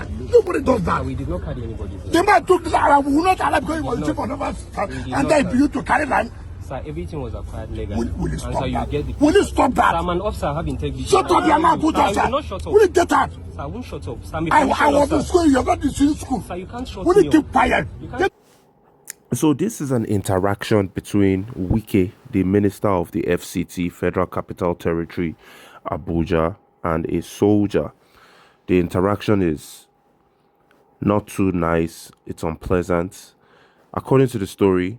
Nobody does that. We did not carry anybody. The man took this Arab, we will not allow because he was chief of the and then you to carry land. Sir, everything was acquired legally. Will you stop that? You get the Will you stop that? Sir, I'm an officer, I have integrity. Shut up, your mouth, put us. I will not shut up. Will you get out? Sir, I won't shut up. Sir, I was in school, you're not in school. Sir, you can't shut Will me you keep quiet? So this is an interaction between Wike, the minister of the FCT, Federal Capital Territory, Abuja, and a soldier. The interaction is not too nice. It's unpleasant. According to the story,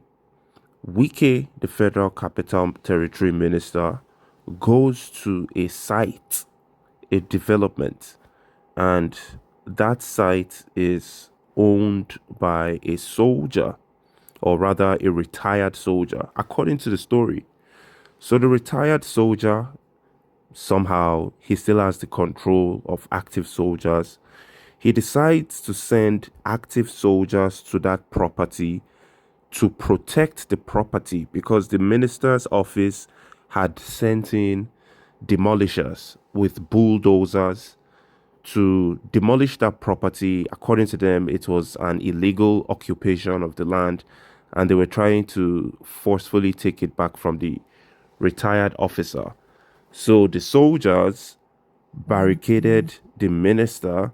Wike, the Federal Capital Territory minister, goes to a site, a development, and that site is owned by a soldier, or rather a retired soldier, according to the story. So the retired soldier, somehow he still has the control of active soldiers. He decides to send active soldiers to that property to protect the property because the minister's office had sent in demolishers with bulldozers to demolish that property. According to them, it was an illegal occupation of the land, and they were trying to forcefully take it back from the retired officer. So the soldiers barricaded the minister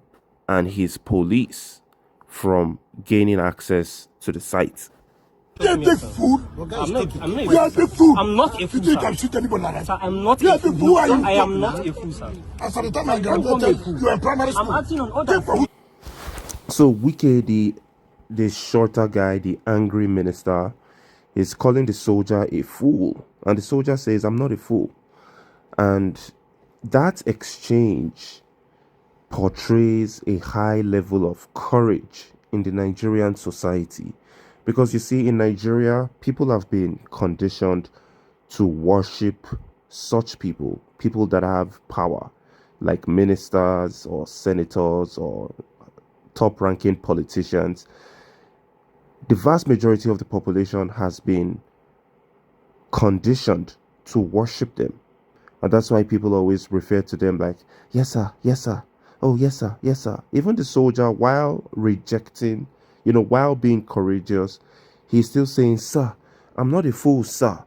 and his police from gaining access to the site. You're a big fool. I'm not You're a big fool. I'm not a fool, You sir. can shoot anybody like that. Sir, I'm not You're a a big fool. fool. Who are you I am talking not to? a fool, sir. As at the time I Don't call me a graduated, fool. you were in primary school. I'm acting on orders. So Wike, the shorter guy, the angry minister, is calling the soldier a fool. And the soldier says, I'm not a fool. And that exchange portrays a high level of courage in the Nigerian society. Because you see, in Nigeria, people have been conditioned to worship such people that have power, like ministers or senators or top-ranking politicians. The vast majority of the population has been conditioned to worship them. And that's why people always refer to them like, yes, sir, yes, sir. Oh, yes, sir, yes, sir. Even the soldier, while rejecting, while being courageous, he's still saying, sir, I'm not a fool, sir.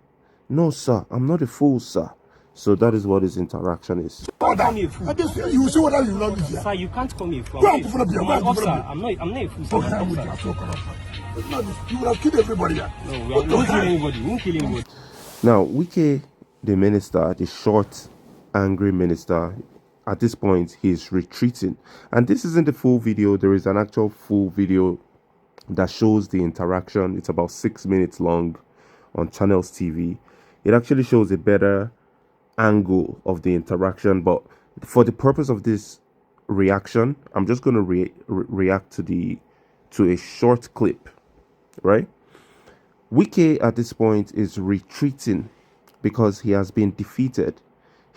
No, sir, I'm not a fool, sir. So that is what his interaction is. You see what you love this. Sir, you can't call me a fool. I'm an officer. I'm not a fool, sir. I'm an officer. You would have killed everybody. No, we won't kill anybody. We won't kill anybody. Now, Wike, the minister, the short, angry minister, at this point, he's retreating. And this isn't the full video. There is an actual full video that shows the interaction. It's about 6 minutes long on Channels TV. It actually shows a better angle of the interaction. But for the purpose of this reaction, I'm just going to react to a short clip, right? Wike at this point is retreating because he has been defeated.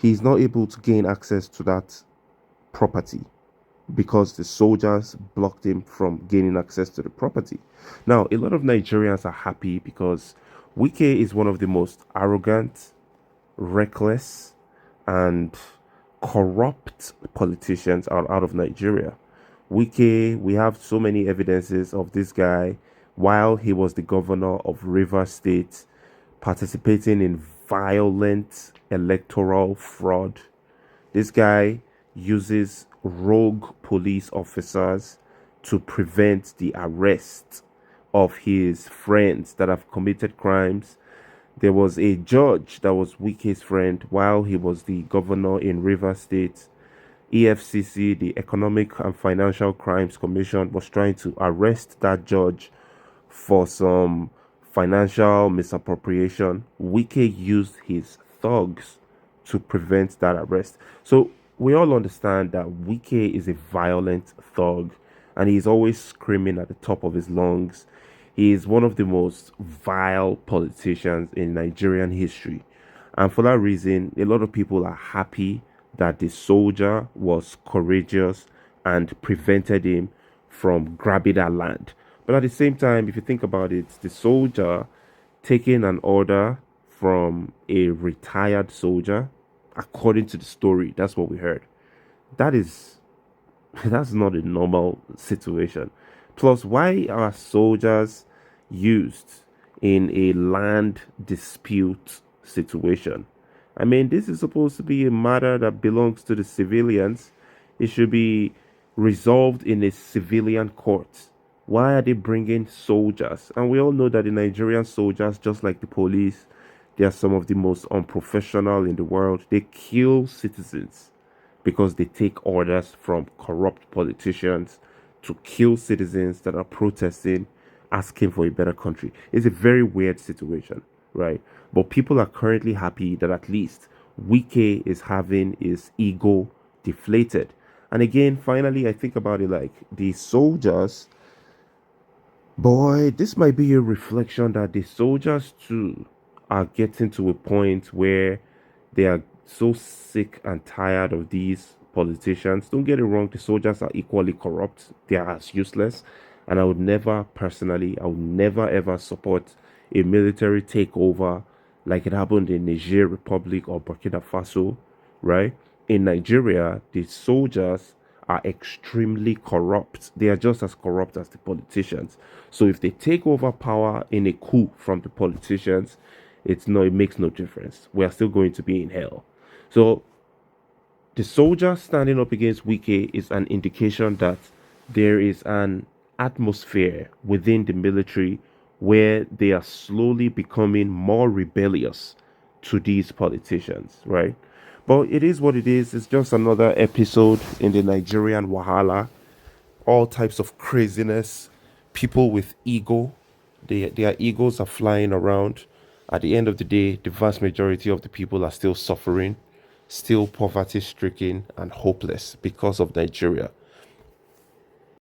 He's not able to gain access to that property because the soldiers blocked him from gaining access to the property. Now, a lot of Nigerians are happy because Wike is one of the most arrogant, reckless, and corrupt politicians out of Nigeria. Wike, we have so many evidences of this guy while he was the governor of Rivers State, participating in violent electoral fraud. This guy uses rogue police officers to prevent the arrest of his friends that have committed crimes. There was a judge that was Wike's friend while he was the governor in Rivers State. EFCC, the Economic and Financial Crimes Commission, was trying to arrest that judge for some financial misappropriation. Wike used his thugs to prevent that arrest. So we all understand that Wike is a violent thug and he's always screaming at the top of his lungs. He is one of the most vile politicians in Nigerian history. And for that reason, a lot of people are happy that the soldier was courageous and prevented him from grabbing that land. But at the same time, if you think about it, the soldier taking an order from a retired soldier, according to the story, that's what we heard. That is That's not a normal situation. Plus, why are soldiers used in a land dispute situation? I mean, this is supposed to be a matter that belongs to the civilians. It should be resolved in a civilian court. Why are they bringing soldiers? And we all know that the Nigerian soldiers, just like the police, they are some of the most unprofessional in the world. They kill citizens because they take orders from corrupt politicians to kill citizens that are protesting, asking for a better country. It's a very weird situation, right? But people are currently happy that at least Wike is having his ego deflated. And again, finally, I think about it like the soldiers. Boy, this might be a reflection that the soldiers too are getting to a point where they are so sick and tired of these politicians. Don't get it wrong, the soldiers are equally corrupt, they are as useless. And I would never personally, I would never ever support a military takeover like it happened in Niger Republic or Burkina Faso, right? In Nigeria, the soldiers are extremely corrupt. They are just as corrupt as the politicians. So if they take over power in a coup from the politicians, it makes no difference. We are still going to be in hell. So the soldier standing up against Wike is an indication that there is an atmosphere within the military where they are slowly becoming more rebellious to these politicians, right? But it is what it is. It's just another episode in the Nigerian Wahala. All types of craziness, people with ego. Their egos are flying around. At the end of the day, the vast majority of the people are still suffering, still poverty stricken and hopeless because of Nigeria.